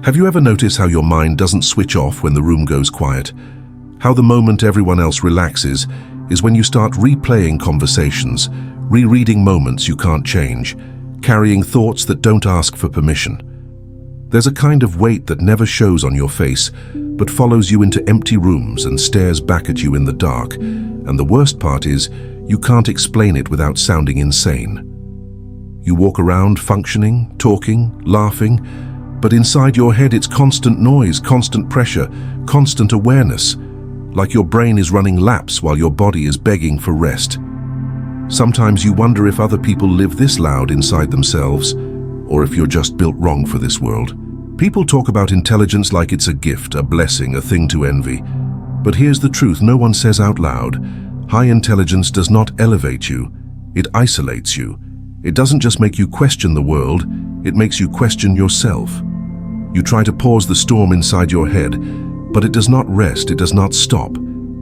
Have you ever noticed how your mind doesn't switch off when the room goes quiet? How the moment everyone else relaxes is when you start replaying conversations, rereading moments you can't change, carrying thoughts that don't ask for permission. There's a kind of weight that never shows on your face, but follows you into empty rooms and stares back at you in the dark. And the worst part is, you can't explain it without sounding insane. You walk around functioning, talking, laughing, but inside your head it's constant noise, constant pressure, constant awareness, like your brain is running laps while your body is begging for rest. Sometimes you wonder if other people live this loud inside themselves, or if you're just built wrong for this world. People talk about intelligence like it's a gift, a blessing, a thing to envy. But here's the truth no one says out loud. High intelligence does not elevate you, it isolates you. It doesn't just make you question the world, it makes you question yourself. You try to pause the storm inside your head, but it does not rest, it does not stop.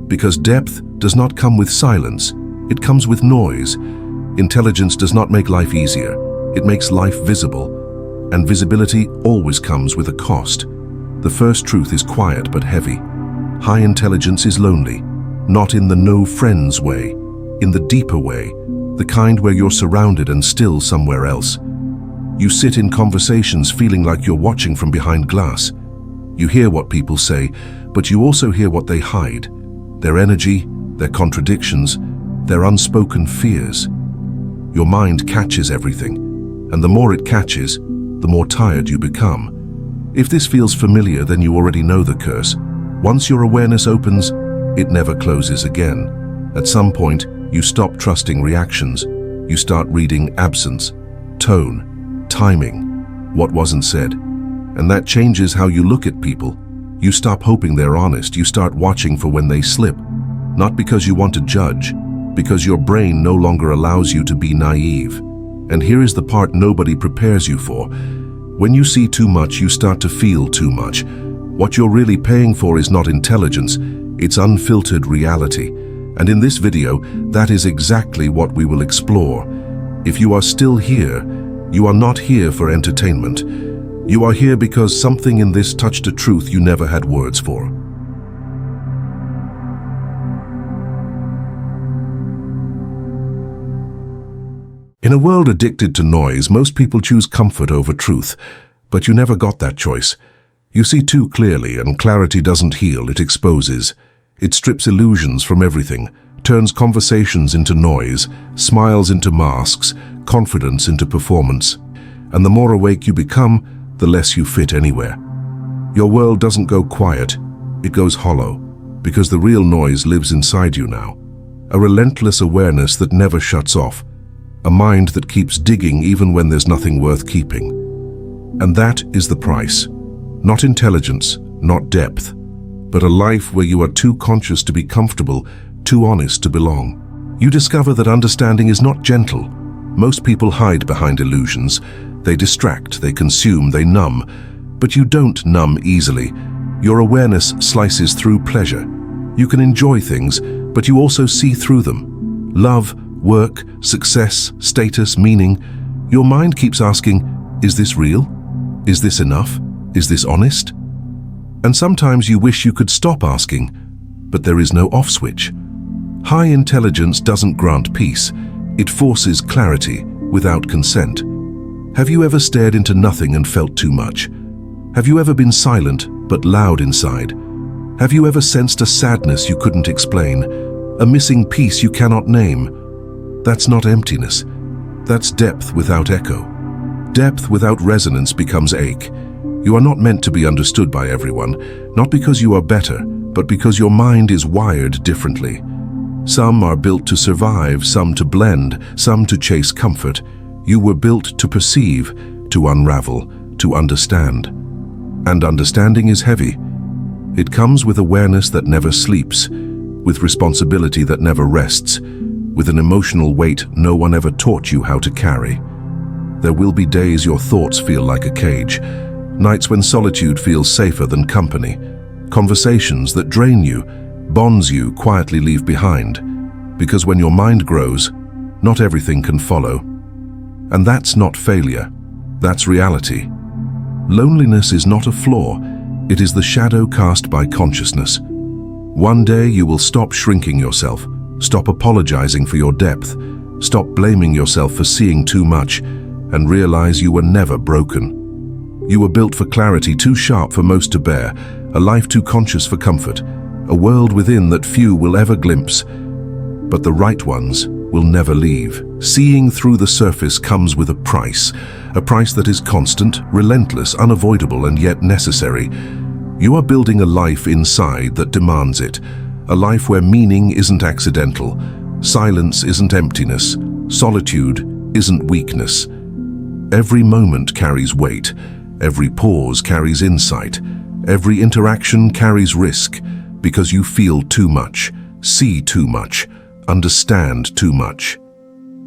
Because depth does not come with silence, it comes with noise. Intelligence does not make life easier, it makes life visible. And visibility always comes with a cost. The first truth is quiet but heavy. High intelligence is lonely, not in the no friends way, in the deeper way, the kind where you're surrounded and still somewhere else. You sit in conversations feeling like you're watching from behind glass. You hear what people say, but you also hear what they hide. Their energy, their contradictions, their unspoken fears. Your mind catches everything, and the more it catches, the more tired you become. If this feels familiar, then you already know the curse. Once your awareness opens, it never closes again. At some point, you stop trusting reactions. You start reading absence, tone, timing, what wasn't said. And that changes how you look at people. You stop hoping they're honest. You start watching for when they slip. Not because you want to judge, because your brain no longer allows you to be naive. And here is the part nobody prepares you for. When you see too much, you start to feel too much. What you're really paying for is not intelligence, it's unfiltered reality. And in this video, that is exactly what we will explore. If you are still here, you are not here for entertainment. You are here because something in this touched a truth you never had words for. In a world addicted to noise, most people choose comfort over truth, but you never got that choice. You see too clearly, and clarity doesn't heal, it exposes. It strips illusions from everything, turns conversations into noise, smiles into masks, confidence into performance. And the more awake you become, the less you fit anywhere. Your world doesn't go quiet, it goes hollow, because the real noise lives inside you now. A relentless awareness that never shuts off. A mind that keeps digging even when there's nothing worth keeping. And that is the price. Not intelligence, not depth, but a life where you are too conscious to be comfortable, too honest to belong. You discover that understanding is not gentle. Most people hide behind illusions. They distract, they consume, they numb. But you don't numb easily. Your awareness slices through pleasure. You can enjoy things, but you also see through them. Love, work, success, status, meaning. Your mind keeps asking, is this real? Is this enough? Is this honest? And sometimes you wish you could stop asking, but there is no off switch. High intelligence doesn't grant peace. It forces clarity without consent. Have you ever stared into nothing and felt too much? Have you ever been silent but loud inside? Have you ever sensed a sadness you couldn't explain? A missing piece you cannot name? That's not emptiness. That's depth without echo. Depth without resonance becomes ache. You are not meant to be understood by everyone, not because you are better, but because your mind is wired differently. Some are built to survive, some to blend, some to chase comfort. You were built to perceive, to unravel, to understand. And understanding is heavy. It comes with awareness that never sleeps, with responsibility that never rests, with an emotional weight no one ever taught you how to carry. There will be days your thoughts feel like a cage, nights when solitude feels safer than company, conversations that drain you, bonds you quietly leave behind, because when your mind grows, not everything can follow. And that's not failure, that's reality. Loneliness is not a flaw, it is the shadow cast by consciousness. One day you will stop shrinking yourself, stop apologizing for your depth, stop blaming yourself for seeing too much, and realize you were never broken. You were built for clarity too sharp for most to bear, a life too conscious for comfort, a world within that few will ever glimpse, but the right ones will never leave. Seeing through the surface comes with a price that is constant, relentless, unavoidable, and yet necessary. You are building a life inside that demands it, a life where meaning isn't accidental, silence isn't emptiness, solitude isn't weakness. Every moment carries weight, every pause carries insight, every interaction carries risk, because you feel too much, see too much, understand too much.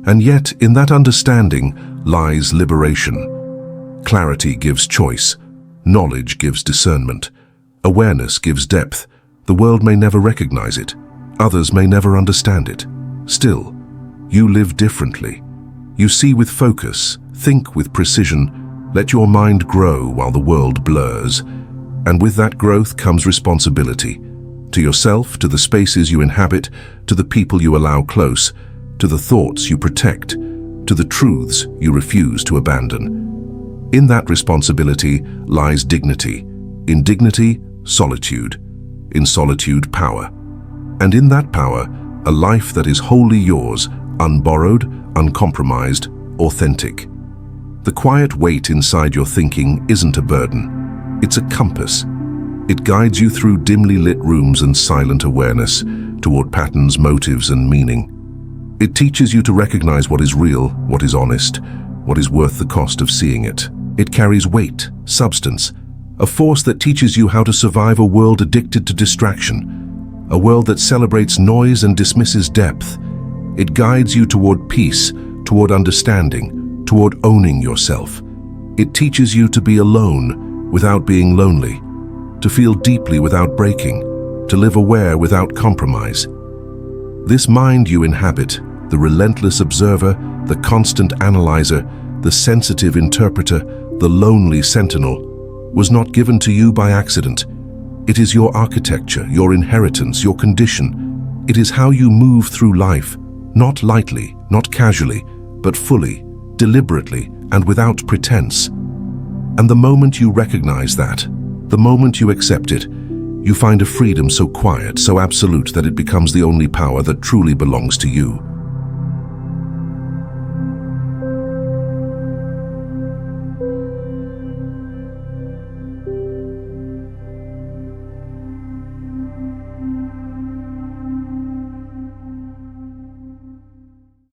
And yet, in that understanding lies liberation. Clarity gives choice, knowledge gives discernment, awareness gives depth. The world may never recognize it, others may never understand it. Still, you live differently. You see with focus, think with precision, let your mind grow while the world blurs. And with that growth comes responsibility. To yourself, to the spaces you inhabit, to the people you allow close, to the thoughts you protect, to the truths you refuse to abandon. In that responsibility lies dignity. In dignity, solitude. In solitude, power. And in that power, a life that is wholly yours, unborrowed, uncompromised, authentic. The quiet weight inside your thinking isn't a burden. It's a compass. It guides you through dimly lit rooms and silent awareness, toward patterns, motives, and meaning. It teaches you to recognize what is real, what is honest, what is worth the cost of seeing it. It carries weight, substance, a force that teaches you how to survive a world addicted to distraction, a world that celebrates noise and dismisses depth. It guides you toward peace, toward understanding, toward owning yourself. It teaches you to be alone without being lonely, to feel deeply without breaking, to live aware without compromise. This mind you inhabit, the relentless observer, the constant analyzer, the sensitive interpreter, the lonely sentinel, was not given to you by accident. It is your architecture, your inheritance, your condition. It is how you move through life, not lightly, not casually, but fully, deliberately, and without pretense. And the moment you recognize that, the moment you accept it, you find a freedom so quiet, so absolute that it becomes the only power that truly belongs to you.